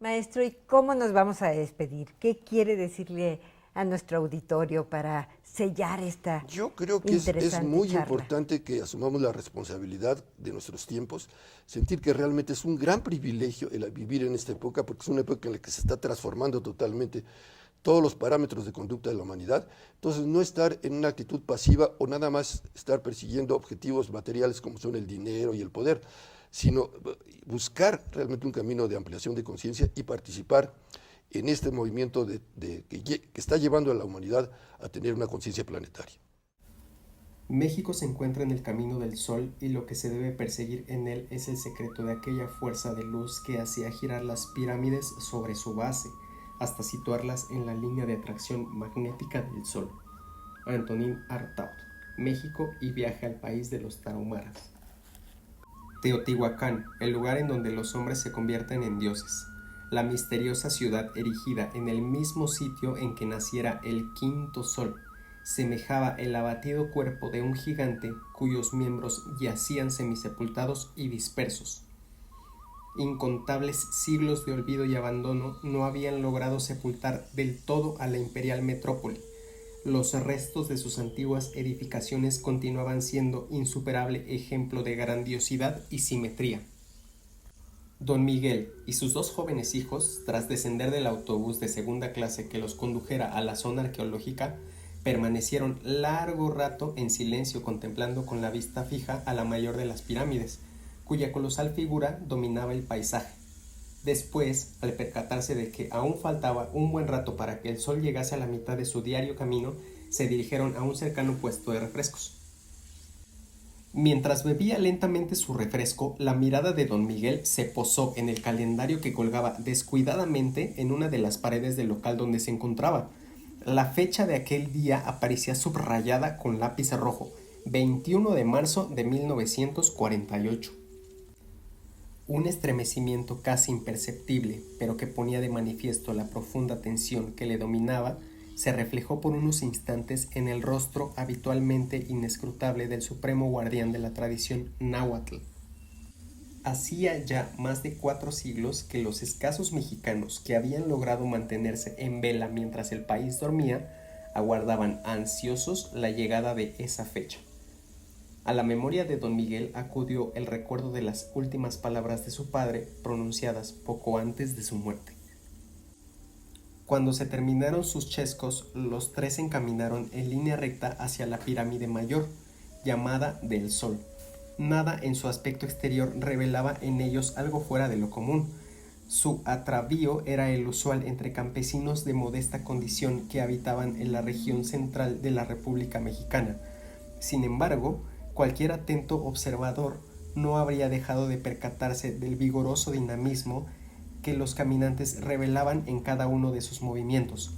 Maestro, ¿y cómo nos vamos a despedir? ¿Qué quiere decirle a nuestro auditorio para sellar esta Yo creo que es interesante muy charla? importante que asumamos la responsabilidad de nuestros tiempos, sentir que realmente es un gran privilegio el vivir en esta época, porque es una época en la que se está transformando totalmente todos los parámetros de conducta de la humanidad. Entonces, no estar en una actitud pasiva o nada más estar persiguiendo objetivos materiales como son el dinero y el poder, sino buscar realmente un camino de ampliación de conciencia y participar en este movimiento que está llevando a la humanidad a tener una conciencia planetaria. México se encuentra en el camino del Sol y lo que se debe perseguir en él es el secreto de aquella fuerza de luz que hacía girar las pirámides sobre su base, hasta situarlas en la línea de atracción magnética del Sol. Antonín Artaud, México y viaje al país de los tarahumaras. Teotihuacán, el lugar en donde los hombres se convierten en dioses. La misteriosa ciudad erigida en el mismo sitio en que naciera el quinto sol, semejaba el abatido cuerpo de un gigante cuyos miembros yacían semisepultados y dispersos. Incontables siglos de olvido y abandono no habían logrado sepultar del todo a la imperial metrópoli. Los restos de sus antiguas edificaciones continuaban siendo insuperable ejemplo de grandiosidad y simetría. Don Miguel y sus dos jóvenes hijos, tras descender del autobús de segunda clase que los condujera a la zona arqueológica, permanecieron largo rato en silencio contemplando con la vista fija a la mayor de las pirámides, cuya colosal figura dominaba el paisaje. Después, al percatarse de que aún faltaba un buen rato para que el sol llegase a la mitad de su diario camino, se dirigieron a un cercano puesto de refrescos. Mientras bebía lentamente su refresco, la mirada de don Miguel se posó en el calendario que colgaba descuidadamente en una de las paredes del local donde se encontraba. La fecha de aquel día aparecía subrayada con lápiz rojo, 21 de marzo de 1948. Un estremecimiento casi imperceptible, pero que ponía de manifiesto la profunda tensión que le dominaba, se reflejó por unos instantes en el rostro habitualmente inescrutable del supremo guardián de la tradición náhuatl. Hacía ya más de 4 siglos que los escasos mexicanos que habían logrado mantenerse en vela mientras el país dormía, aguardaban ansiosos la llegada de esa fecha. A la memoria de don Miguel acudió el recuerdo de las últimas palabras de su padre pronunciadas poco antes de su muerte. Cuando se terminaron sus chescos, los tres se encaminaron en línea recta hacia la pirámide mayor, llamada del Sol. Nada en su aspecto exterior revelaba en ellos algo fuera de lo común. Su atavío era el usual entre campesinos de modesta condición que habitaban en la región central de la República Mexicana. Sin embargo, cualquier atento observador no habría dejado de percatarse del vigoroso dinamismo que los caminantes revelaban en cada uno de sus movimientos.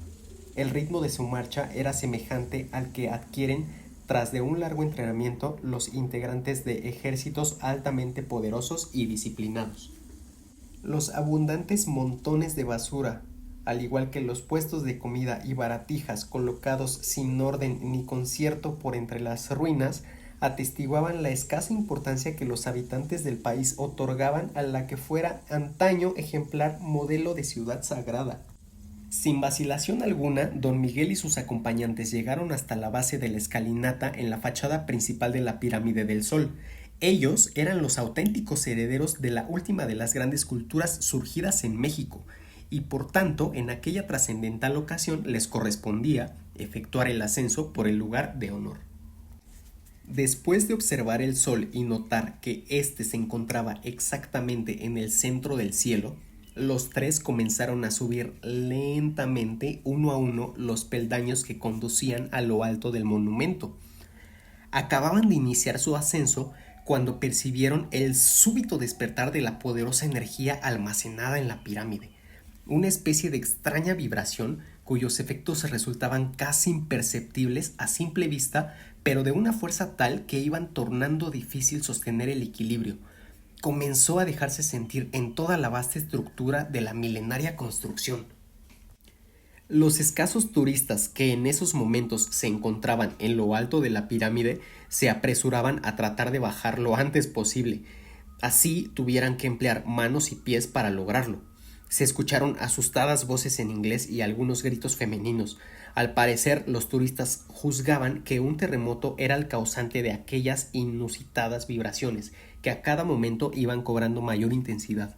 El ritmo de su marcha era semejante al que adquieren tras de un largo entrenamiento los integrantes de ejércitos altamente poderosos y disciplinados. Los abundantes montones de basura, al igual que los puestos de comida y baratijas colocados sin orden ni concierto por entre las ruinas, atestiguaban la escasa importancia que los habitantes del país otorgaban a la que fuera antaño ejemplar modelo de ciudad sagrada. Sin vacilación alguna, don Miguel y sus acompañantes llegaron hasta la base de la escalinata en la fachada principal de la Pirámide del Sol. Ellos eran los auténticos herederos de la última de las grandes culturas surgidas en México, y por tanto en aquella trascendental ocasión les correspondía efectuar el ascenso por el lugar de honor. Después de observar el sol y notar que éste se encontraba exactamente en el centro del cielo, los tres comenzaron a subir lentamente uno a uno los peldaños que conducían a lo alto del monumento. Acababan de iniciar su ascenso cuando percibieron el súbito despertar de la poderosa energía almacenada en la pirámide, una especie de extraña vibración cuyos efectos resultaban casi imperceptibles a simple vista, pero de una fuerza tal que iban tornando difícil sostener el equilibrio. Comenzó a dejarse sentir en toda la vasta estructura de la milenaria construcción. Los escasos turistas que en esos momentos se encontraban en lo alto de la pirámide se apresuraban a tratar de bajar lo antes posible. Así tuvieran que emplear manos y pies para lograrlo. Se escucharon asustadas voces en inglés y algunos gritos femeninos. Al parecer, los turistas juzgaban que un terremoto era el causante de aquellas inusitadas vibraciones, que a cada momento iban cobrando mayor intensidad.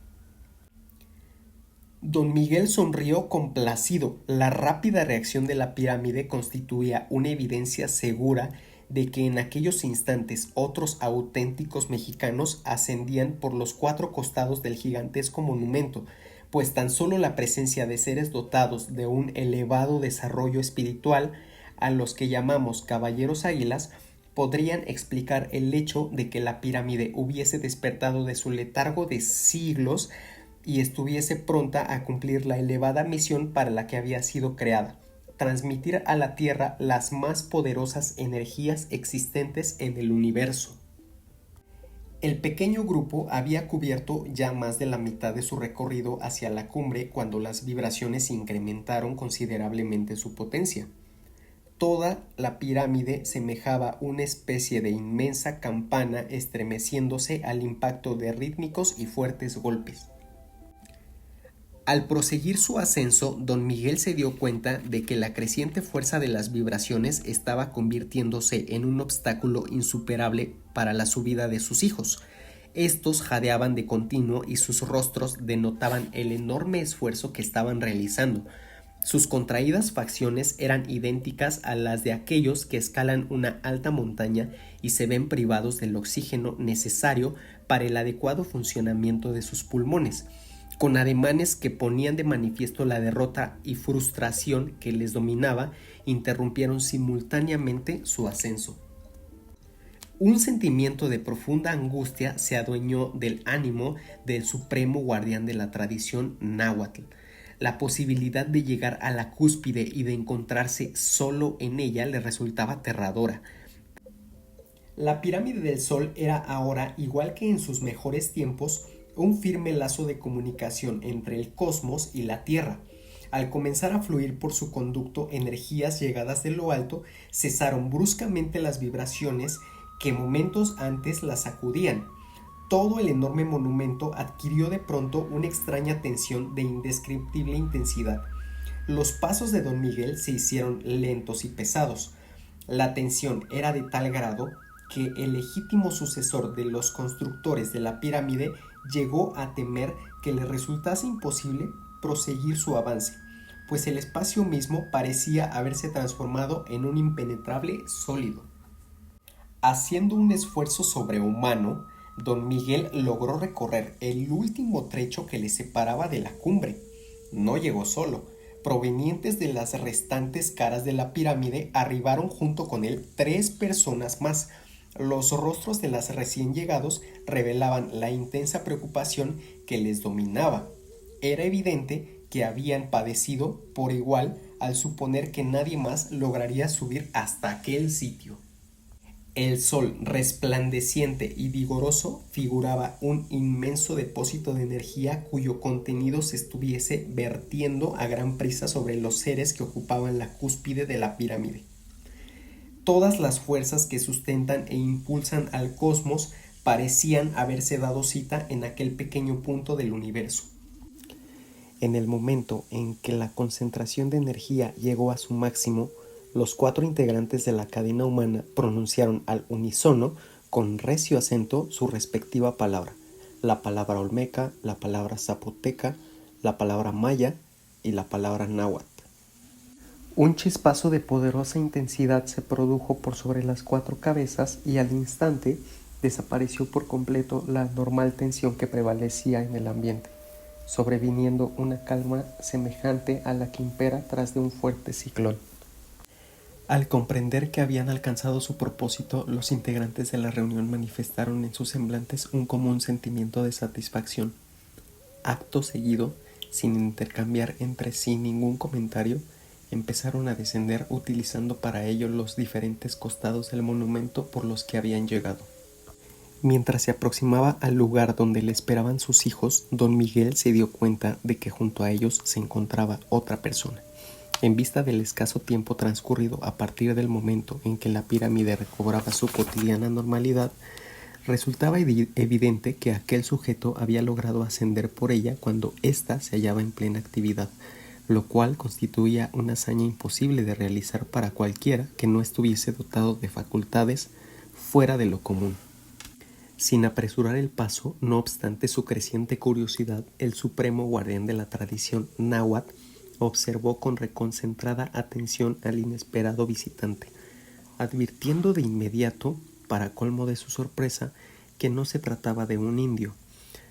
Don Miguel sonrió complacido. La rápida reacción de la pirámide constituía una evidencia segura de que en aquellos instantes otros auténticos mexicanos ascendían por los 4 costados del gigantesco monumento, pues tan solo la presencia de seres dotados de un elevado desarrollo espiritual, a los que llamamos caballeros águilas, podrían explicar el hecho de que la pirámide hubiese despertado de su letargo de siglos y estuviese pronta a cumplir la elevada misión para la que había sido creada: transmitir a la Tierra las más poderosas energías existentes en el universo. El pequeño grupo había cubierto ya más de la mitad de su recorrido hacia la cumbre cuando las vibraciones incrementaron considerablemente su potencia. Toda la pirámide semejaba una especie de inmensa campana estremeciéndose al impacto de rítmicos y fuertes golpes. Al proseguir su ascenso, don Miguel se dio cuenta de que la creciente fuerza de las vibraciones estaba convirtiéndose en un obstáculo insuperable para la subida de sus hijos. Estos jadeaban de continuo y sus rostros denotaban el enorme esfuerzo que estaban realizando. Sus contraídas facciones eran idénticas a las de aquellos que escalan una alta montaña y se ven privados del oxígeno necesario para el adecuado funcionamiento de sus pulmones. Con ademanes que ponían de manifiesto la derrota y frustración que les dominaba, interrumpieron simultáneamente su ascenso. Un sentimiento de profunda angustia se adueñó del ánimo del supremo guardián de la tradición náhuatl. La posibilidad de llegar a la cúspide y de encontrarse solo en ella le resultaba aterradora. La pirámide del Sol era ahora, igual que en sus mejores tiempos, un firme lazo de comunicación entre el cosmos y la Tierra. Al comenzar a fluir por su conducto energías llegadas de lo alto, cesaron bruscamente las vibraciones que momentos antes la sacudían. Todo el enorme monumento adquirió de pronto una extraña tensión de indescriptible intensidad. Los pasos de don Miguel se hicieron lentos y pesados. La tensión era de tal grado que el legítimo sucesor de los constructores de la pirámide llegó a temer que le resultase imposible proseguir su avance, pues el espacio mismo parecía haberse transformado en un impenetrable sólido. Haciendo un esfuerzo sobrehumano, don Miguel logró recorrer el último trecho que le separaba de la cumbre. No llegó solo. Provenientes de las restantes caras de la pirámide, arribaron junto con él 3 personas más. Los rostros de las recién llegados revelaban la intensa preocupación que les dominaba. Era evidente que habían padecido por igual al suponer que nadie más lograría subir hasta aquel sitio. El sol resplandeciente y vigoroso figuraba un inmenso depósito de energía cuyo contenido se estuviese vertiendo a gran prisa sobre los seres que ocupaban la cúspide de la pirámide. Todas las fuerzas que sustentan e impulsan al cosmos parecían haberse dado cita en aquel pequeño punto del universo. En el momento en que la concentración de energía llegó a su máximo, los 4 integrantes de la cadena humana pronunciaron al unísono, con recio acento, su respectiva palabra: la palabra olmeca, la palabra zapoteca, la palabra maya y la palabra náhuatl. Un chispazo de poderosa intensidad se produjo por sobre las 4 cabezas y al instante desapareció por completo la normal tensión que prevalecía en el ambiente, sobreviniendo una calma semejante a la que impera tras de un fuerte ciclón. Al comprender que habían alcanzado su propósito, los integrantes de la reunión manifestaron en sus semblantes un común sentimiento de satisfacción. Acto seguido, sin intercambiar entre sí ningún comentario, empezaron a descender utilizando para ello los diferentes costados del monumento por los que habían llegado. Mientras se aproximaba al lugar donde le esperaban sus hijos, don Miguel se dio cuenta de que junto a ellos se encontraba otra persona. En vista del escaso tiempo transcurrido a partir del momento en que la pirámide recobraba su cotidiana normalidad, Resultaba evidente que aquel sujeto había logrado ascender por ella cuando ésta se hallaba en plena actividad, lo cual constituía una hazaña imposible de realizar para cualquiera que no estuviese dotado de facultades fuera de lo común. Sin apresurar el paso, no obstante su creciente curiosidad, el supremo guardián de la tradición náhuatl observó con reconcentrada atención al inesperado visitante, advirtiendo de inmediato, para colmo de su sorpresa, que no se trataba de un indio.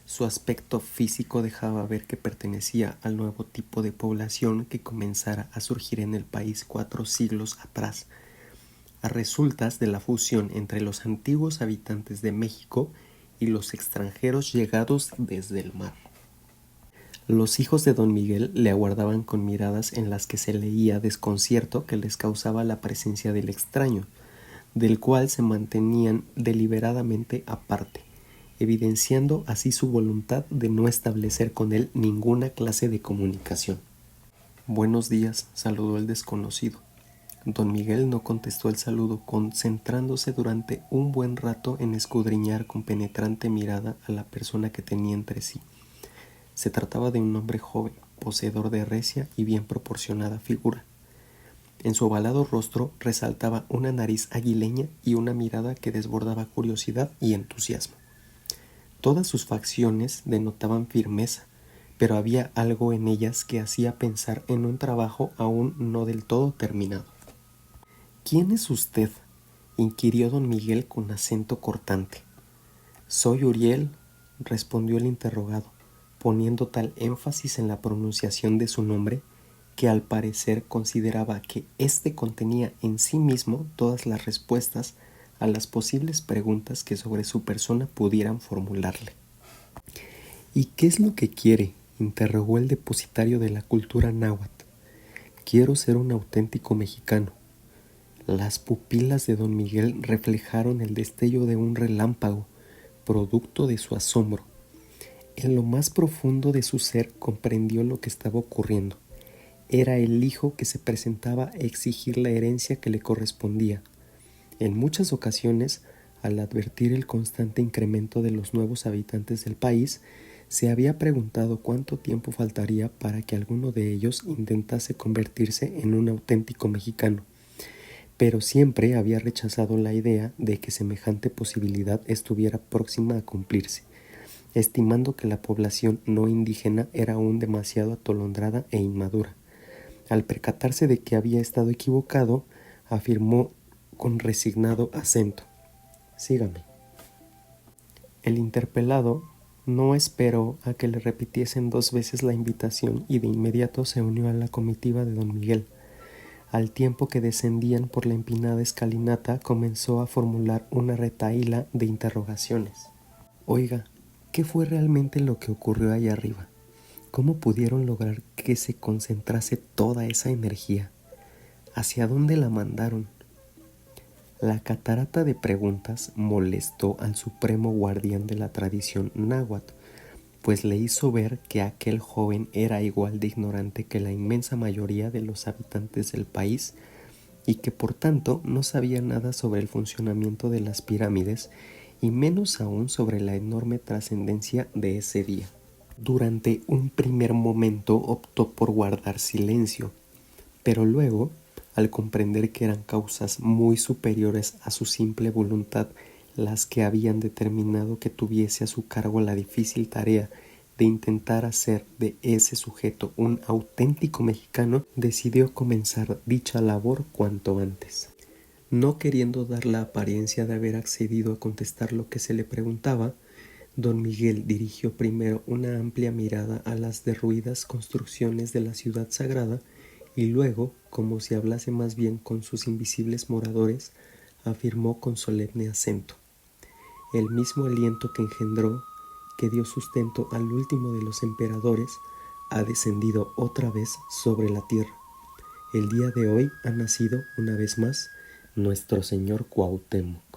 Su aspecto físico dejaba ver que pertenecía al nuevo tipo de población que comenzara a surgir en el país 4 siglos atrás, a resultas de la fusión entre los antiguos habitantes de México y los extranjeros llegados desde el mar. Los hijos de don Miguel le aguardaban con miradas en las que se leía desconcierto que les causaba la presencia del extraño, del cual se mantenían deliberadamente aparte, evidenciando así su voluntad de no establecer con él ninguna clase de comunicación. «Buenos días», saludó el desconocido. Don Miguel no contestó el saludo, concentrándose durante un buen rato en escudriñar con penetrante mirada a la persona que tenía entre sí. Se trataba de un hombre joven, poseedor de recia y bien proporcionada figura. En su ovalado rostro resaltaba una nariz aguileña y una mirada que desbordaba curiosidad y entusiasmo. Todas sus facciones denotaban firmeza, pero había algo en ellas que hacía pensar en un trabajo aún no del todo terminado. «¿Quién es usted?», inquirió don Miguel con acento cortante. «Soy Uriel», respondió el interrogado, poniendo tal énfasis en la pronunciación de su nombre que al parecer consideraba que éste contenía en sí mismo todas las respuestas a las posibles preguntas que sobre su persona pudieran formularle. «¿Y qué es lo que quiere?», interrogó el depositario de la cultura náhuatl. «Quiero ser un auténtico mexicano». Las pupilas de don Miguel reflejaron el destello de un relámpago, producto de su asombro. En lo más profundo de su ser comprendió lo que estaba ocurriendo. Era el hijo que se presentaba a exigir la herencia que le correspondía. En muchas ocasiones, al advertir el constante incremento de los nuevos habitantes del país, se había preguntado cuánto tiempo faltaría para que alguno de ellos intentase convertirse en un auténtico mexicano, pero siempre había rechazado la idea de que semejante posibilidad estuviera próxima a cumplirse, estimando que la población no indígena era aún demasiado atolondrada e inmadura. Al percatarse de que había estado equivocado, afirmó con resignado acento: «Sígame». El interpelado no esperó a que le repitiesen 2 veces la invitación y de inmediato se unió a la comitiva de don Miguel. Al tiempo que descendían por la empinada escalinata, comenzó a formular una retahíla de interrogaciones. «Oiga, ¿qué fue realmente lo que ocurrió allá arriba? ¿Cómo pudieron lograr que se concentrase toda esa energía? ¿Hacia dónde la mandaron?». La catarata de preguntas molestó al supremo guardián de la tradición náhuatl, pues le hizo ver que aquel joven era igual de ignorante que la inmensa mayoría de los habitantes del país y que por tanto no sabía nada sobre el funcionamiento de las pirámides y menos aún sobre la enorme trascendencia de ese día. Durante un primer momento optó por guardar silencio, pero luego, al comprender que eran causas muy superiores a su simple voluntad las que habían determinado que tuviese a su cargo la difícil tarea de intentar hacer de ese sujeto un auténtico mexicano, decidió comenzar dicha labor cuanto antes. No queriendo dar la apariencia de haber accedido a contestar lo que se le preguntaba, don Miguel dirigió primero una amplia mirada a las derruidas construcciones de la ciudad sagrada y luego, como si hablase más bien con sus invisibles moradores, afirmó con solemne acento: «El mismo aliento que engendró, que dio sustento al último de los emperadores, ha descendido otra vez sobre la tierra. El día de hoy ha nacido una vez más nuestro señor Cuauhtémoc».